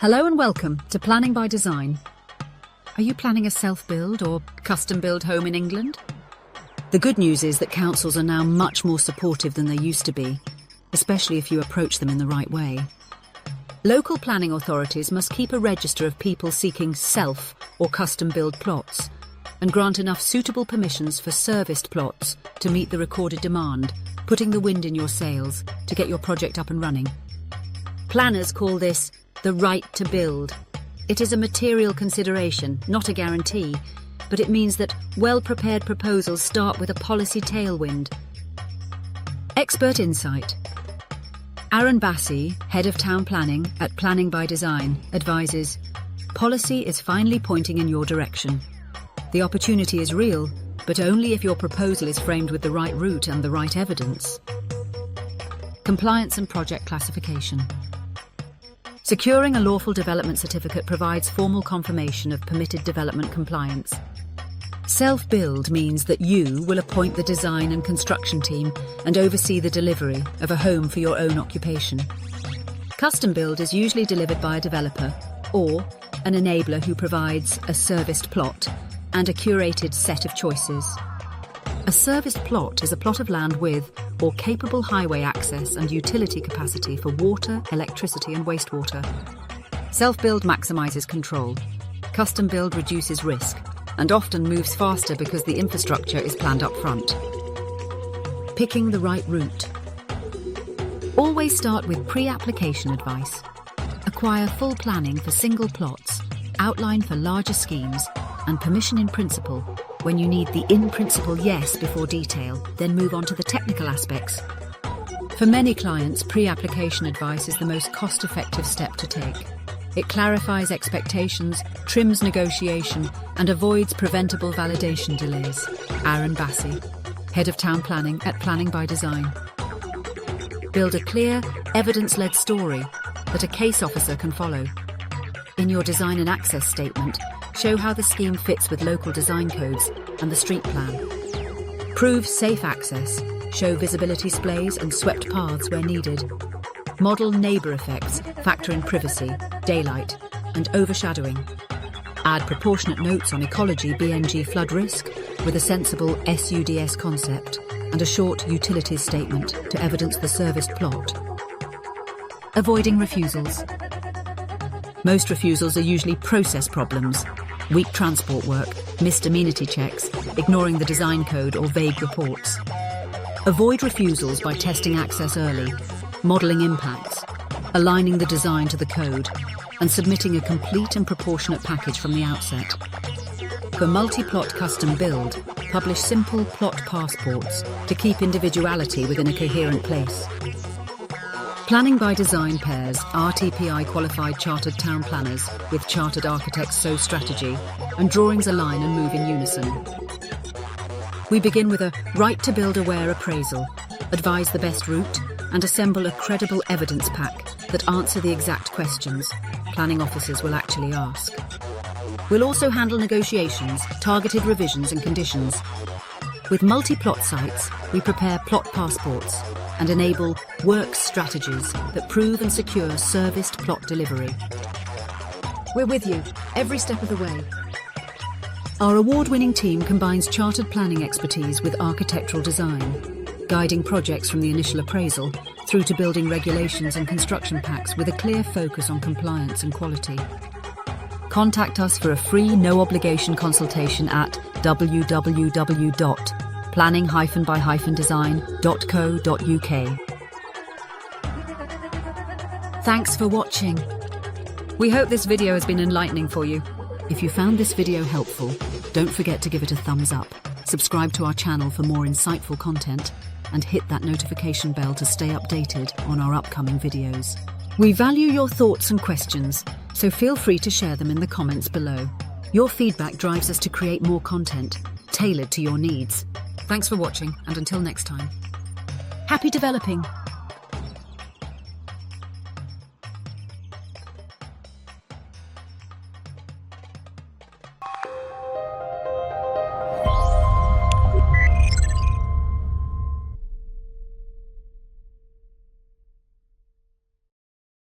Hello and welcome to Planning by Design. Are you planning a self-build or custom-build home in England? The good news is that councils are now much more supportive than they used to be, especially if you approach them in the right way. Local planning authorities must keep a register of people seeking self- or custom-build plots and grant enough suitable permissions for serviced plots to meet the recorded demand, putting the wind in your sails to get your project up and running. Planners call this the right to build. It is a material consideration, not a guarantee, but it means that well-prepared proposals start with a policy tailwind. Expert insight. Aaron Bassey, Head of Town Planning at Planning by Design, advises, policy is finally pointing in your direction. The opportunity is real, but only if your proposal is framed with the right route and the right evidence. Compliance and project classification. Securing a lawful development certificate provides formal confirmation of permitted development compliance. Self-build means that you will appoint the design and construction team and oversee the delivery of a home for your own occupation. Custom build is usually delivered by a developer or an enabler who provides a serviced plot and a curated set of choices. A serviced plot is a plot of land with or capable highway access and utility capacity for water, electricity and wastewater. Self-build maximises control. Custom build reduces risk and often moves faster because the infrastructure is planned up front. Picking the right route. Always start with pre-application advice. Acquire full planning for single plots, outline for larger schemes, and permission in principle when you need the in-principle yes before detail, then move on to the technical aspects. For many clients, pre-application advice is the most cost-effective step to take. It clarifies expectations, trims negotiation, and avoids preventable validation delays. Aaron Bassey, Head of Town Planning at Planning by Design. Build a clear, evidence-led story that a case officer can follow. In your design and access statement, show how the scheme fits with local design codes and the street plan. Prove safe access, show visibility splays and swept paths where needed. Model neighbour effects, factor in privacy, daylight and overshadowing. Add proportionate notes on ecology BNG flood risk with a sensible SUDS concept and a short utilities statement to evidence the serviced plot. Avoiding refusals. Most refusals are usually process problems, weak transport work, missed amenity checks, ignoring the design code or vague reports. Avoid refusals by testing access early, modelling impacts, aligning the design to the code, and submitting a complete and proportionate package from the outset. For multi-plot custom build, publish simple plot passports to keep individuality within a coherent place. Planning by Design pairs RTPI qualified chartered town planners with chartered architects so strategy, and drawings align and move in unison. We begin with a right to build aware appraisal, advise the best route, and assemble a credible evidence pack that answer the exact questions planning officers will actually ask. We'll also handle negotiations, targeted revisions and conditions. With multi-plot sites, we prepare plot passports and enable work strategies that prove and secure serviced plot delivery. We're with you every step of the way. Our award-winning team combines chartered planning expertise with architectural design, guiding projects from the initial appraisal through to building regulations and construction packs with a clear focus on compliance and quality. Contact us for a free, no-obligation consultation at www.planning-by-design.co.uk. Thanks for watching. We hope this video has been enlightening for you. If you found this video helpful, don't forget to give it a thumbs up, subscribe to our channel for more insightful content, and hit that notification bell to stay updated on our upcoming videos. We value your thoughts and questions, so feel free to share them in the comments below. Your feedback drives us to create more content, tailored to your needs. Thanks for watching, and until next time. Happy developing!